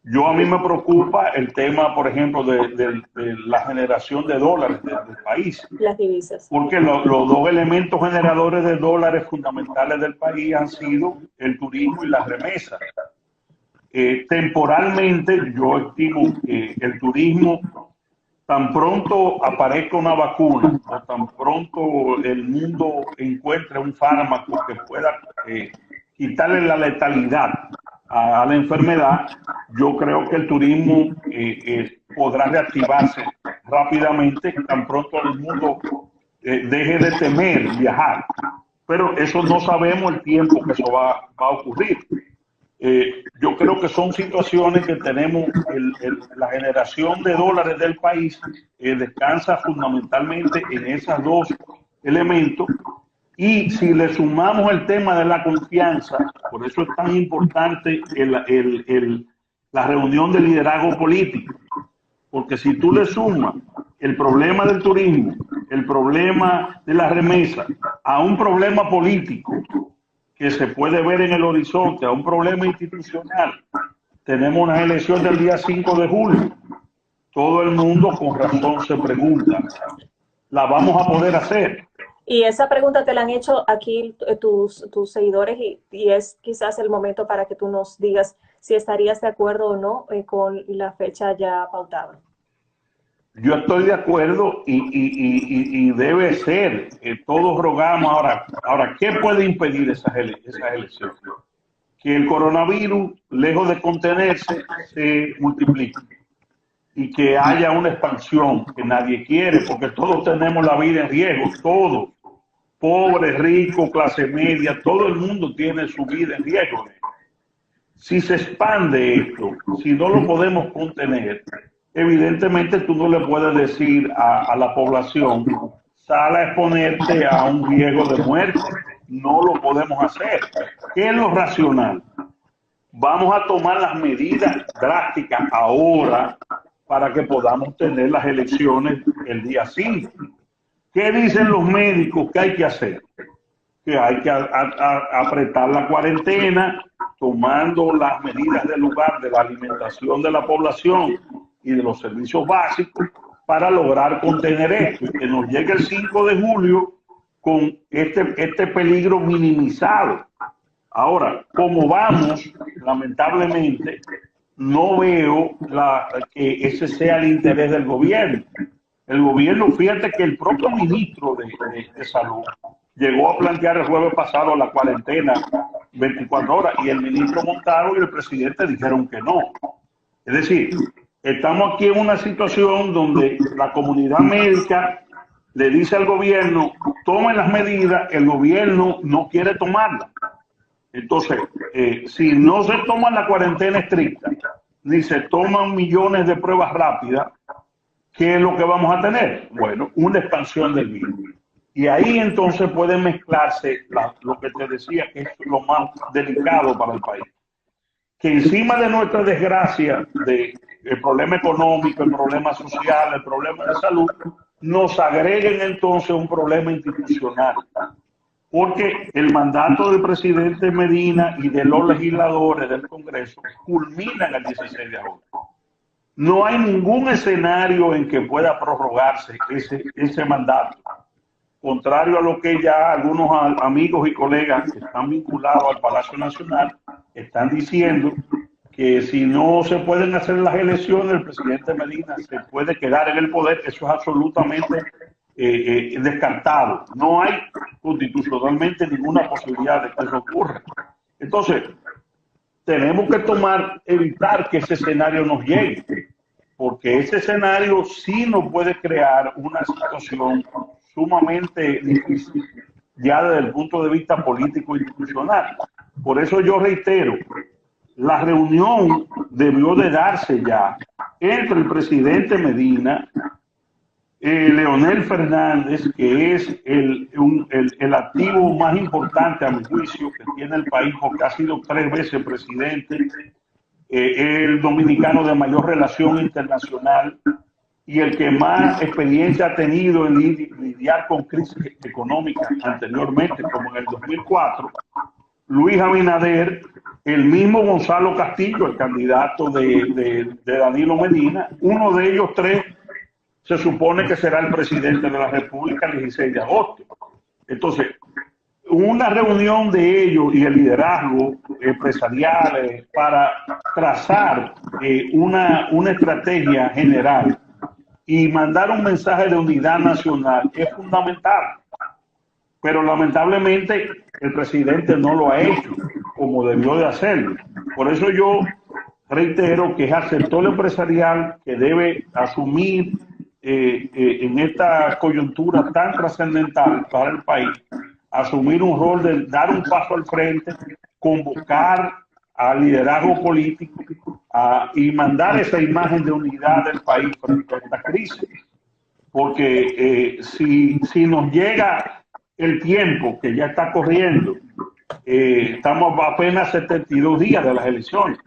[SPEAKER 2] A mí me preocupa el tema, por ejemplo, de la generación de dólares del país.
[SPEAKER 1] Las divisas.
[SPEAKER 2] Porque los dos elementos generadores de dólares fundamentales del país han sido el turismo y las remesas. Temporalmente, yo estimo que el turismo, tan pronto aparezca una vacuna o tan pronto el mundo encuentre un fármaco que pueda quitarle la letalidad a la enfermedad, yo creo que el turismo podrá reactivarse rápidamente tan pronto el mundo deje de temer viajar. Pero eso no sabemos el tiempo que eso va a ocurrir. Yo creo que son situaciones que tenemos, la generación de dólares del país descansa fundamentalmente en esos dos elementos. Y si le sumamos el tema de la confianza, por eso es tan importante la reunión de liderazgo político, porque si tú le sumas el problema del turismo, el problema de la remesa, a un problema político que se puede ver en el horizonte, a un problema institucional, tenemos unas elecciones del día 5 de julio, todo el mundo con razón se pregunta, ¿la vamos a poder hacer?
[SPEAKER 1] Y esa pregunta te la han hecho aquí tus seguidores y es quizás el momento para que tú nos digas si estarías de acuerdo o no con la fecha ya pautada.
[SPEAKER 2] Yo estoy de acuerdo y debe ser. Todos rogamos ahora, ¿qué puede impedir esas elecciones? Que el coronavirus, lejos de contenerse, se multiplique y que haya una expansión que nadie quiere, porque todos tenemos la vida en riesgo, todos, pobres, ricos, clase media, todo el mundo tiene su vida en riesgo. Si se expande esto, si no lo podemos contener, evidentemente tú no le puedes decir a la población, sal a exponerte a un riesgo de muerte. No lo podemos hacer. ¿Qué es lo racional? Vamos a tomar las medidas drásticas ahora para que podamos tener las elecciones el día 5. ¿Qué dicen los médicos que hay que hacer? Que hay que apretar la cuarentena, tomando las medidas del lugar de la alimentación de la población y de los servicios básicos para lograr contener esto, que nos llegue el 5 de julio con este peligro minimizado. Ahora, como vamos, lamentablemente, no veo que ese sea el interés del gobierno. El gobierno, fíjate que el propio ministro de Salud llegó a plantear el jueves pasado la cuarentena 24 horas y el ministro Montalvo y el presidente dijeron que no. Es decir, estamos aquí en una situación donde la comunidad médica le dice al gobierno, tomen las medidas, el gobierno no quiere tomarlas. Entonces, si no se toma la cuarentena estricta, ni se toman millones de pruebas rápidas, ¿qué es lo que vamos a tener? Bueno, una expansión del virus. Y ahí entonces puede mezclarse lo que te decía, que es lo más delicado para el país. Que encima de nuestra desgracia, de el problema económico, el problema social, el problema de salud, nos agreguen entonces un problema institucional. Porque el mandato del presidente Medina y de los legisladores del Congreso culmina el 16 de agosto. No hay ningún escenario en que pueda prorrogarse ese mandato. Contrario a lo que ya algunos amigos y colegas que están vinculados al Palacio Nacional están diciendo, que si no se pueden hacer las elecciones, el presidente Medina se puede quedar en el poder. Eso es absolutamente descartado. No hay constitucionalmente ninguna posibilidad de que eso ocurra. Entonces, tenemos que evitar que ese escenario nos llegue, porque ese escenario sí nos puede crear una situación sumamente difícil ya desde el punto de vista político e institucional. Por eso yo reitero, la reunión debió de darse ya entre el presidente Medina, Leonel Fernández, que es el activo más importante a mi juicio que tiene el país, porque ha sido 3 veces presidente, el dominicano de mayor relación internacional y el que más experiencia ha tenido en lidiar con crisis económicas anteriormente, como en el 2004, Luis Abinader, el mismo Gonzalo Castillo, el candidato de Danilo Medina. Uno de ellos 3 se supone que será el presidente de la República el 16 de agosto. Entonces, una reunión de ellos y el liderazgo empresarial para trazar una estrategia general y mandar un mensaje de unidad nacional es fundamental. Pero lamentablemente el presidente no lo ha hecho como debió de hacerlo. Por eso yo reitero que es al sector empresarial que debe asumir en esta coyuntura tan trascendental para el país, asumir un rol de dar un paso al frente, convocar al liderazgo político y mandar esa imagen de unidad del país frente a esta crisis. Porque si nos llega el tiempo que ya está corriendo, estamos apenas 72 días de las elecciones.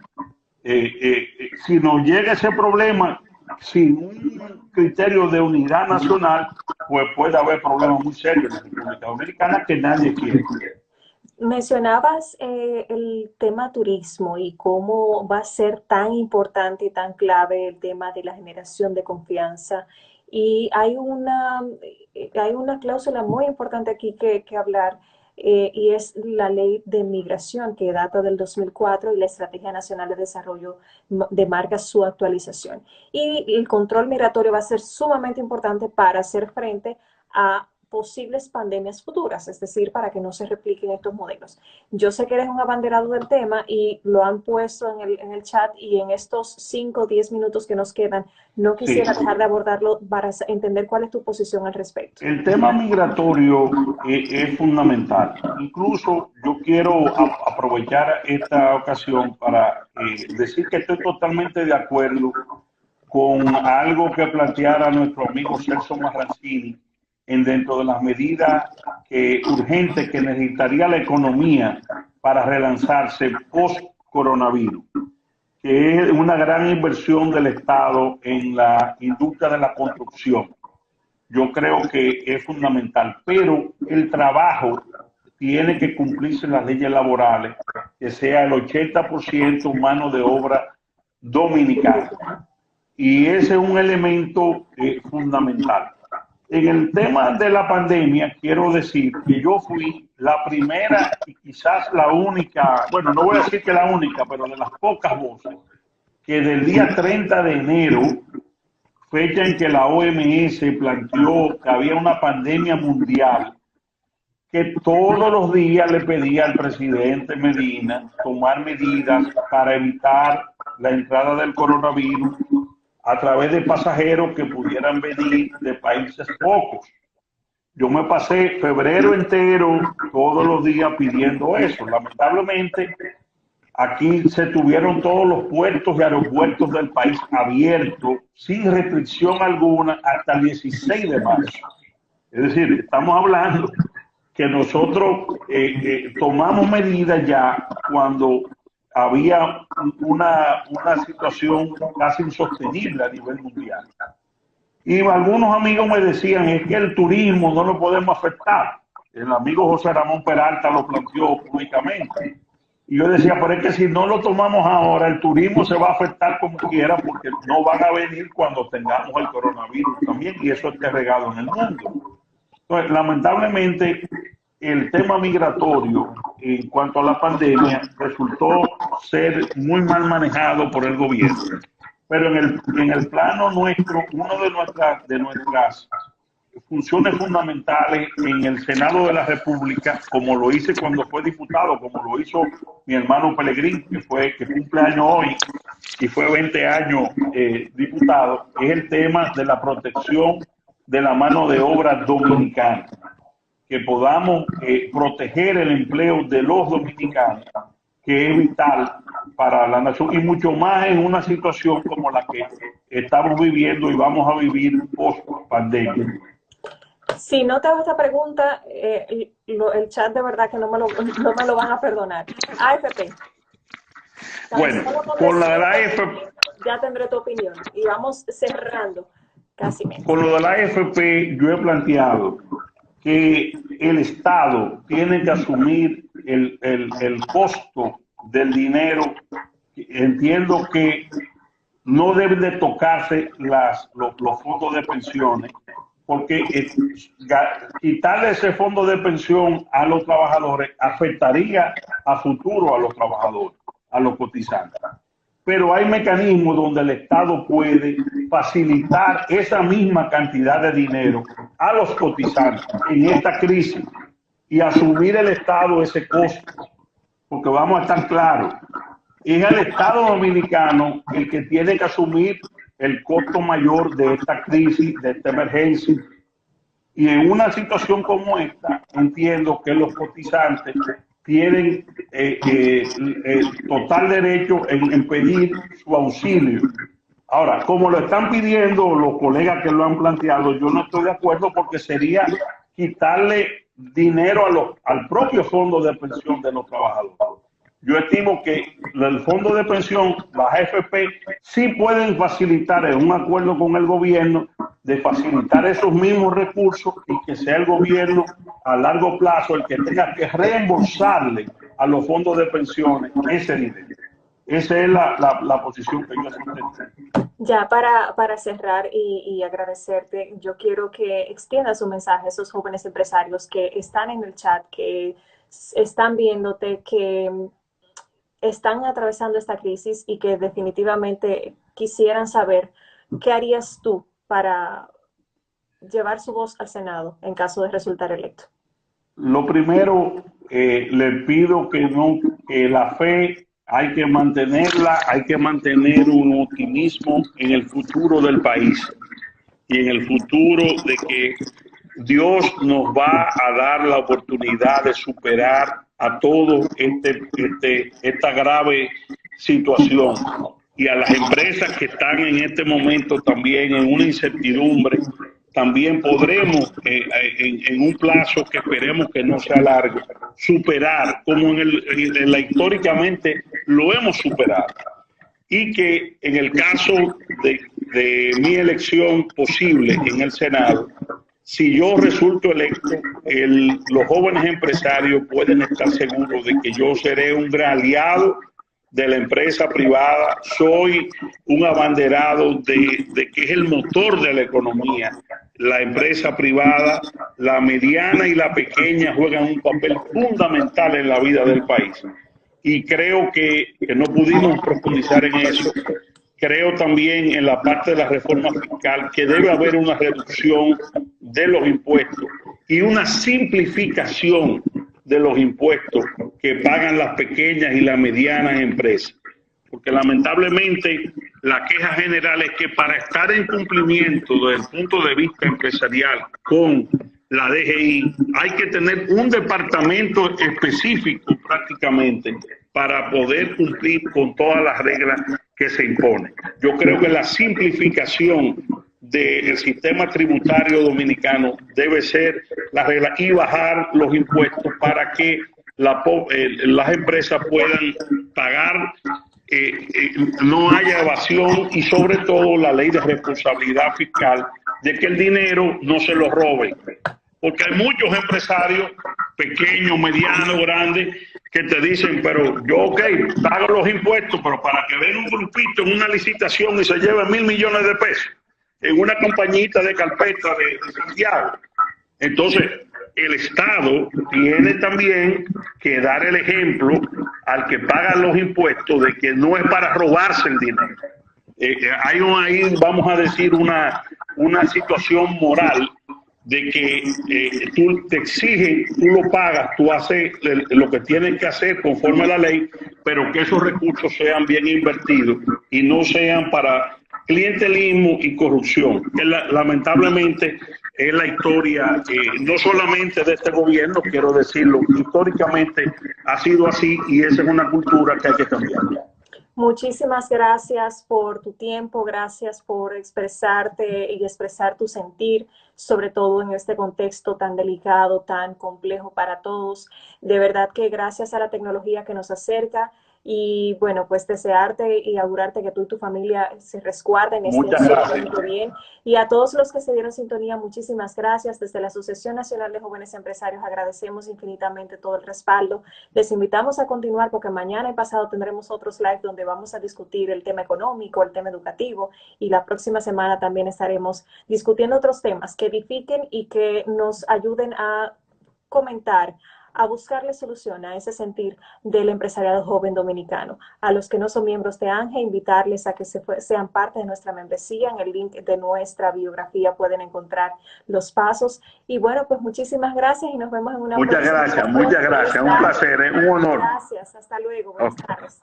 [SPEAKER 2] Si nos llega ese problema sin un criterio de unidad nacional, pues puede haber problemas muy serios en la República Dominicana que nadie quiere.
[SPEAKER 1] Mencionabas el tema turismo y cómo va a ser tan importante y tan clave el tema de la generación de confianza. Y hay una cláusula muy importante aquí que hablar, y es la ley de migración que data del 2004 y la Estrategia Nacional de Desarrollo demarca su actualización. Y el control migratorio va a ser sumamente importante para hacer frente a posibles pandemias futuras, es decir, para que no se repliquen estos modelos. Yo sé que eres un abanderado del tema y lo han puesto en el chat, y en estos 5 o 10 minutos que nos quedan, no quisiera dejar de abordarlo para entender cuál es tu posición al respecto.
[SPEAKER 2] El tema migratorio es fundamental. Incluso yo quiero aprovechar esta ocasión para decir que estoy totalmente de acuerdo con algo que planteara nuestro amigo Celso Marrancini dentro de las medidas urgentes que necesitaría la economía para relanzarse post-coronavirus, que es una gran inversión del Estado en la industria de la construcción. Yo creo que es fundamental, pero el trabajo tiene que cumplirse las leyes laborales, que sea el 80% mano de obra dominicana. Y ese es un elemento fundamental. En el tema de la pandemia, quiero decir que yo fui la primera y quizás la única, bueno, no voy a decir que la única, pero de las pocas voces, que del día 30 de enero, fecha en que la OMS planteó que había una pandemia mundial, que todos los días le pedía al presidente Medina tomar medidas para evitar la entrada del coronavirus a través de pasajeros que pudieran venir de países pocos. Yo me pasé febrero entero todos los días pidiendo eso. Lamentablemente, aquí se tuvieron todos los puertos y aeropuertos del país abiertos sin restricción alguna hasta el 16 de marzo. Es decir, estamos hablando que nosotros tomamos medidas ya cuando había una situación casi insostenible a nivel mundial. Y algunos amigos me decían, es que el turismo no lo podemos afectar. El amigo José Ramón Peralta lo planteó públicamente. Y yo decía, pero es que si no lo tomamos ahora, el turismo se va a afectar como quiera porque no van a venir cuando tengamos el coronavirus también, y eso está regado en el mundo. Entonces, lamentablemente, el tema migratorio en cuanto a la pandemia resultó ser muy mal manejado por el gobierno. Pero en el plano nuestro, una de nuestras funciones fundamentales en el Senado de la República, como lo hice cuando fue diputado, como lo hizo mi hermano Pelegrín, que cumple años hoy y fue 20 años diputado, es el tema de la protección de la mano de obra dominicana, que podamos proteger el empleo de los dominicanos, que es vital para la nación, y mucho más en una situación como la que estamos viviendo y vamos a vivir post pandemia.
[SPEAKER 1] Si no te hago esta pregunta, el chat de verdad que no me lo van a perdonar. AFP.
[SPEAKER 2] Bueno, con la de la AFP...
[SPEAKER 1] Ya tendré tu opinión. Y vamos cerrando casi menos.
[SPEAKER 2] Con lo de la AFP yo he planteado que el Estado tiene que asumir el costo del dinero. Entiendo que no deben de tocarse los fondos de pensiones, porque quitarle ese fondo de pensión a los trabajadores afectaría a futuro a los trabajadores, a los cotizantes. Pero hay mecanismos donde el Estado puede facilitar esa misma cantidad de dinero a los cotizantes en esta crisis y asumir el Estado ese costo, porque vamos a estar claros, es el Estado dominicano el que tiene que asumir el costo mayor de esta crisis, de esta emergencia. Y en una situación como esta, entiendo que los cotizantes tienen total derecho en pedir su auxilio. Ahora, como lo están pidiendo los colegas que lo han planteado, yo no estoy de acuerdo, porque sería quitarle dinero al propio fondo de pensión de los trabajadores. Yo estimo que el fondo de pensión, las AFP, sí pueden facilitar en un acuerdo con el gobierno de facilitar esos mismos recursos, y que sea el gobierno a largo plazo el que tenga que reembolsarle a los fondos de pensiones ese dinero. Esa es la posición que yo sostengo.
[SPEAKER 1] Ya para cerrar y agradecerte, yo quiero que extiendas un mensaje a esos jóvenes empresarios que están en el chat, que están viéndote, que están atravesando esta crisis y que definitivamente quisieran saber qué harías tú para llevar su voz al Senado en caso de resultar electo.
[SPEAKER 2] Lo primero, le pido que la fe hay que mantenerla, hay que mantener un optimismo en el futuro del país y en el futuro de que Dios nos va a dar la oportunidad de superar a todo esta grave situación, y a las empresas que están en este momento también en una incertidumbre. También podremos, en un plazo que esperemos que no sea largo, superar, como históricamente lo hemos superado. Y que en el caso de mi elección posible en el Senado, si yo resulto electo, los jóvenes empresarios pueden estar seguros de que yo seré un gran aliado de la empresa privada. Soy un abanderado de que es el motor de la economía. La empresa privada, la mediana y la pequeña, juegan un papel fundamental en la vida del país. Y creo que no pudimos profundizar en eso. Creo también en la parte de la reforma fiscal que debe haber una reducción de los impuestos y una simplificación de los impuestos que pagan las pequeñas y las medianas empresas. Porque lamentablemente la queja general es que para estar en cumplimiento desde el punto de vista empresarial con la DGI hay que tener un departamento específico prácticamente para poder cumplir con todas las reglas que se imponen. Yo creo que la simplificación del sistema tributario dominicano debe ser la regla y bajar los impuestos para que las empresas puedan pagar, no haya evasión y sobre todo la ley de responsabilidad fiscal de que el dinero no se lo roben. Porque hay muchos empresarios, pequeños, medianos, grandes, que te dicen, pero yo, ok, pago los impuestos, pero para que venga un grupito en una licitación y se lleve 1.000 millones de pesos en una compañita de carpeta de Santiago. Entonces, el Estado tiene también que dar el ejemplo al que paga los impuestos de que no es para robarse el dinero. Hay ahí, vamos a decir, una situación moral de que tú te exigen, tú lo pagas, tú haces lo que tienes que hacer conforme a la ley, pero que esos recursos sean bien invertidos y no sean para clientelismo y corrupción. Lamentablemente es la historia, no solamente de este gobierno, quiero decirlo, históricamente ha sido así y esa es una cultura que hay que cambiar.
[SPEAKER 1] Muchísimas gracias por tu tiempo, gracias por expresarte y expresar tu sentir, sobre todo en este contexto tan delicado, tan complejo para todos. De verdad que gracias a la tecnología que nos acerca y bueno, pues desearte y augurarte que tú y tu familia se resguarden, estén siempre bien. Y a todos los que se dieron sintonía, muchísimas gracias. Desde la Asociación Nacional de Jóvenes Empresarios agradecemos infinitamente todo el respaldo. Les invitamos a continuar porque mañana y pasado tendremos otros live donde vamos a discutir el tema económico, el tema educativo y la próxima semana también estaremos discutiendo otros temas que edifiquen y que nos ayuden a comentar, a buscarle solución a ese sentir del empresariado joven dominicano. A los que no son miembros de ANGE, invitarles a que sean parte de nuestra membresía. En el link de nuestra biografía pueden encontrar los pasos. Y bueno, pues muchísimas gracias y nos vemos en una próxima.
[SPEAKER 2] Muchas gracias, un placer, un honor.
[SPEAKER 1] Gracias, hasta luego, buenas tardes.